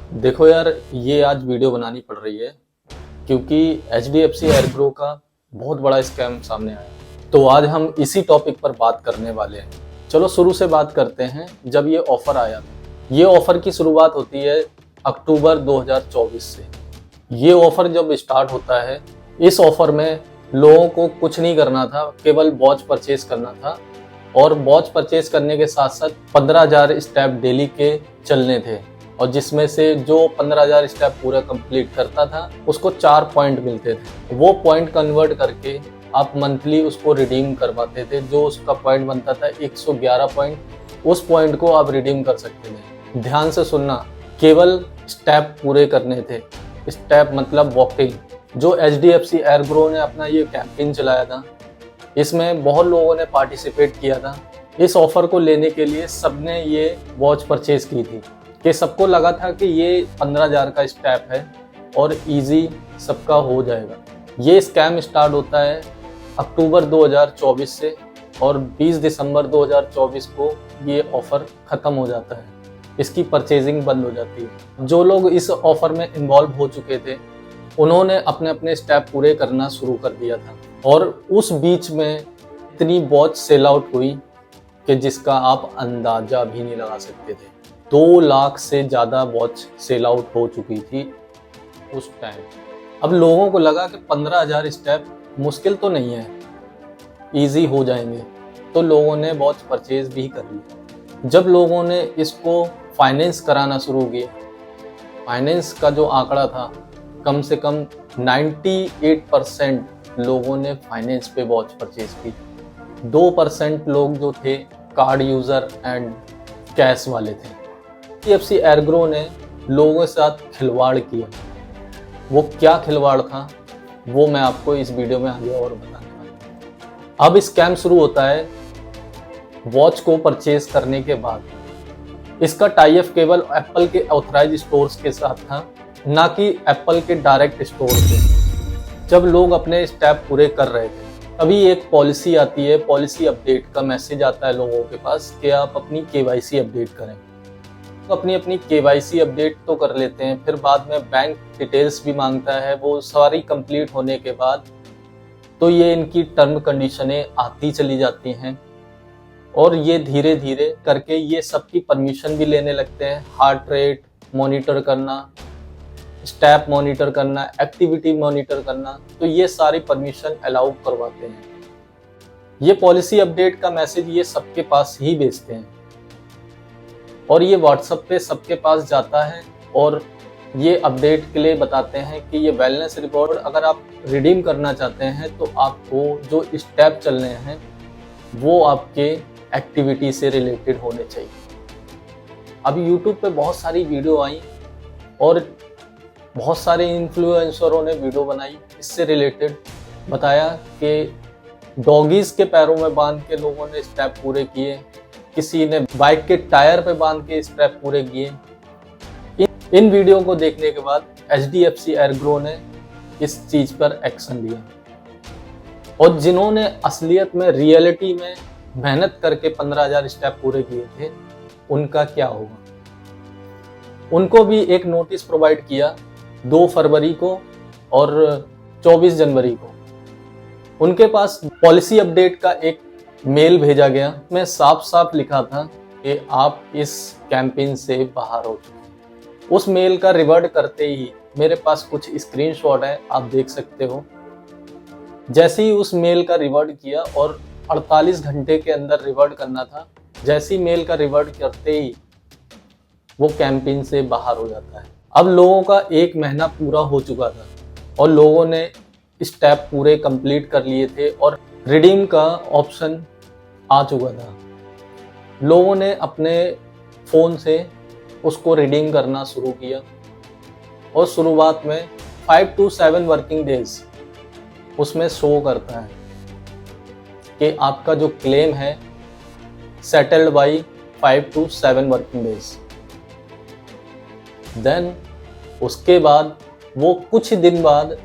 देखो यार, ये आज वीडियो बनानी पड़ रही है क्योंकि HDFC एयरग्रो का बहुत बड़ा स्कैम सामने आया। तो आज हम इसी टॉपिक पर बात करने वाले हैं। चलो शुरू से बात करते हैं। जब ये ऑफर आया था, ये ऑफर की शुरुआत होती है अक्टूबर 2024 से। ये ऑफर जब स्टार्ट होता है, इस ऑफर में लोगों को कुछ नहीं करना था, केवल वॉच परचेज करना था। और वॉच परचेज करने के साथ साथ 15,000 स्टेप डेली के चलने थे, और जिसमें से जो 15,000 स्टेप पूरा कंप्लीट करता था उसको 4 पॉइंट मिलते थे। वो पॉइंट कन्वर्ट करके आप मंथली उसको रिडीम करवाते थे। जो उसका पॉइंट बनता था 111 पॉइंट, उस पॉइंट को आप रिडीम कर सकते थे। ध्यान से सुनना, केवल स्टेप पूरे करने थे। स्टेप मतलब वॉकिंग। जो HDFC एयरग्रो ने अपना ये कैंपेन चलाया था, इसमें बहुत लोगों ने पार्टिसिपेट किया था। इस ऑफर को लेने के लिए सबने ये वॉच परचेज की थी कि सबको लगा था कि ये 15,000 का स्टेप है और इजी सबका हो जाएगा। ये स्कैम स्टार्ट होता है अक्टूबर 2024 से, और 20 दिसंबर 2024 को ये ऑफ़र ख़त्म हो जाता है। इसकी परचेजिंग बंद हो जाती है। जो लोग इस ऑफ़र में इन्वॉल्व हो चुके थे, उन्होंने अपने अपने स्टेप पूरे करना शुरू कर दिया था, और उस बीच में इतनी वॉच सेल आउट हुई कि जिसका आप अंदाज़ा भी नहीं लगा सकते थे। 2 लाख से ज़्यादा वॉच सेल आउट हो चुकी थी उस टाइम। अब लोगों को लगा कि 15,000 स्टेप मुश्किल तो नहीं है, इजी हो जाएंगे, तो लोगों ने वॉच परचेज भी कर ली। जब लोगों ने इसको फाइनेंस कराना शुरू किया, फाइनेंस का जो आंकड़ा था, कम से कम 98% लोगों ने फाइनेंस पे वॉच परचेज की। 2% लोग जो थे कार्ड यूज़र एंड कैश वाले थे। HDFC एयरग्रो ने लोगों के साथ खिलवाड़ किया। वो क्या खिलवाड़ था, वो मैं आपको इस वीडियो में आगे और बताने वाला हूँ। अब स्कैम शुरू होता है वॉच को परचेज करने के बाद। इसका टाई अप केवल एप्पल के ऑथराइज स्टोर्स के साथ था, ना कि एप्पल के डायरेक्ट स्टोर पे। जब लोग अपने स्टेप पूरे कर रहे थे, तभी एक पॉलिसी आती है, पॉलिसी अपडेट का मैसेज आता है लोगों के पास कि आप अपनी KYC अपडेट करें। तो अपनी KYC अपडेट तो कर लेते हैं, फिर बाद में बैंक डिटेल्स भी मांगता है। वो सारी कंप्लीट होने के बाद तो ये इनकी टर्म कंडीशनें आती चली जाती हैं, और ये धीरे धीरे करके ये सबकी परमिशन भी लेने लगते हैं। हार्ट रेट मॉनिटर करना, स्टेप मॉनिटर करना, एक्टिविटी मॉनिटर करना, तो ये सारी परमिशन अलाउ करवाते हैं। ये पॉलिसी अपडेट का मैसेज ये सबके पास ही भेजते हैं, और ये व्हाट्सएप पे सबके पास जाता है, और ये अपडेट के लिए बताते हैं कि ये वेलनेस रिवॉर्ड अगर आप रिडीम करना चाहते हैं तो आपको जो स्टेप चलने हैं वो आपके एक्टिविटी से रिलेटेड होने चाहिए। अभी यूट्यूब पे बहुत सारी वीडियो आई, और बहुत सारे इन्फ्लुएंसरों ने वीडियो बनाई, इससे रिलेटेड बताया कि डॉगीज के पैरों में बांध के लोगों ने स्टेप पूरे किए, किसी ने बाइक के टायर पे बांध के स्टेप पूरे किए। इन वीडियो को देखने के बाद HDFC एयरग्रो ने इस चीज पर एक्शन लिया, और जिन्होंने असलियत में रियलिटी में मेहनत करके 15,000 स्टेप पूरे किए थे, उनका क्या होगा। उनको भी एक नोटिस प्रोवाइड किया 2 फरवरी को और 24 जनवरी को। उनके पास पॉलिसी अपडेट का एक मेल भेजा गया, में साफ साफ लिखा था कि आप इस कैंपेन से बाहर हो चुके हैं। उस मेल का रिवर्ट करते ही मेरे पास कुछ स्क्रीनशॉट है, आप देख सकते हो। जैसे ही उस मेल का रिवर्ट किया, और 48 घंटे के अंदर रिवर्ट करना था, जैसे ही मेल का रिवर्ट करते ही वो कैंपेन से बाहर हो जाता है। अब लोगों का 1 महीना पूरा हो चुका था, और लोगों ने स्टेप पूरे कंप्लीट कर लिए थे, और रिडीम का ऑप्शन आ चुका था। लोगों ने अपने फ़ोन से उसको रिडीम करना शुरू किया, और शुरुआत में 5 to 7 वर्किंग डेज उसमें शो करता है कि आपका जो क्लेम है settled by 5 to 7 working days. Then उसके बाद वो कुछ दिन बाद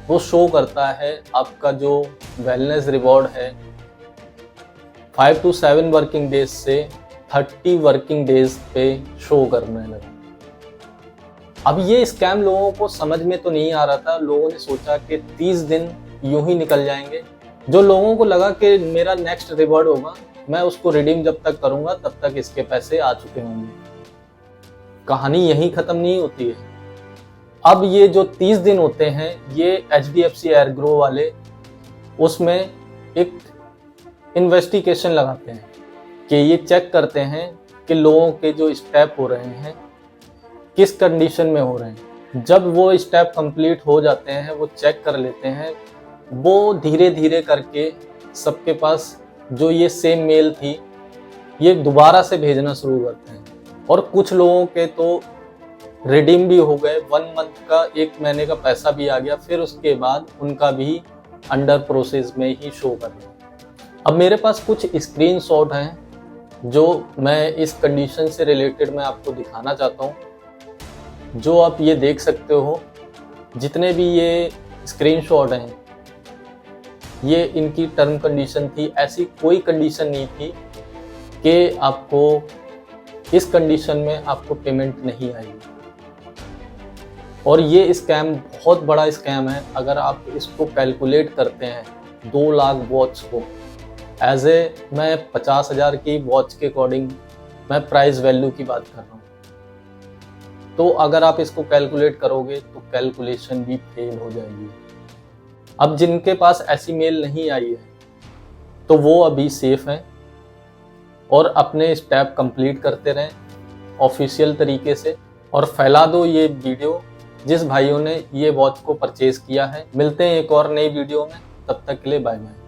वो शो करता है आपका जो वेलनेस रिवॉर्ड है 5 to 7 वर्किंग डेज से 30 वर्किंग डेज पे शो करने लगा। अब ये स्कैम लोगों को समझ में तो नहीं आ रहा था। लोगों ने सोचा कि 30 दिन यूं ही निकल जाएंगे। जो लोगों को लगा कि मेरा नेक्स्ट रिवॉर्ड होगा, मैं उसको रिडीम जब तक करूंगा तब तक इसके पैसे आ चुके होंगे। कहानी यहीं खत्म नहीं होती है। अब ये जो 30 दिन होते हैं, ये HDFC एर्ग्रो वाले उसमें एक इन्वेस्टिगेशन लगाते हैं कि ये चेक करते हैं कि लोगों के जो स्टेप हो रहे हैं किस कंडीशन में हो रहे हैं। जब वो स्टेप कंप्लीट हो जाते हैं, वो चेक कर लेते हैं, वो धीरे धीरे करके सबके पास जो ये सेम मेल थी ये दोबारा से भेजना शुरू करते हैं। और कुछ लोगों के तो रिडीम भी हो गए, 1 मंथ का, 1 महीने का पैसा भी आ गया। फिर उसके बाद उनका भी अंडर प्रोसेस में ही शो कर रहा है। अब मेरे पास कुछ स्क्रीनशॉट हैं जो मैं इस कंडीशन से रिलेटेड मैं आपको दिखाना चाहता हूँ। जो आप ये देख सकते हो, जितने भी ये स्क्रीनशॉट हैं ये इनकी टर्म कंडीशन थी। ऐसी कोई कंडीशन नहीं थी कि आपको इस कंडीशन में आपको पेमेंट नहीं आएगी। और ये स्कैम बहुत बड़ा स्कैम है। अगर आप इसको कैलकुलेट करते हैं 2 लाख वॉच को एज ए, मैं 50,000 की वॉच के अकॉर्डिंग मैं प्राइस वैल्यू की बात कर रहा हूँ, तो अगर आप इसको कैलकुलेट करोगे तो कैलकुलेशन भी फेल हो जाएगी। अब जिनके पास ऐसी मेल नहीं आई है तो वो अभी सेफ हैं और अपने स्टेप कंप्लीट करते रहें ऑफिशियल तरीके से, और फैला दो ये वीडियो जिस भाइयों ने ये वॉच को परचेज किया है। मिलते हैं एक और नई वीडियो में, तब तक के लिए बाय बाय।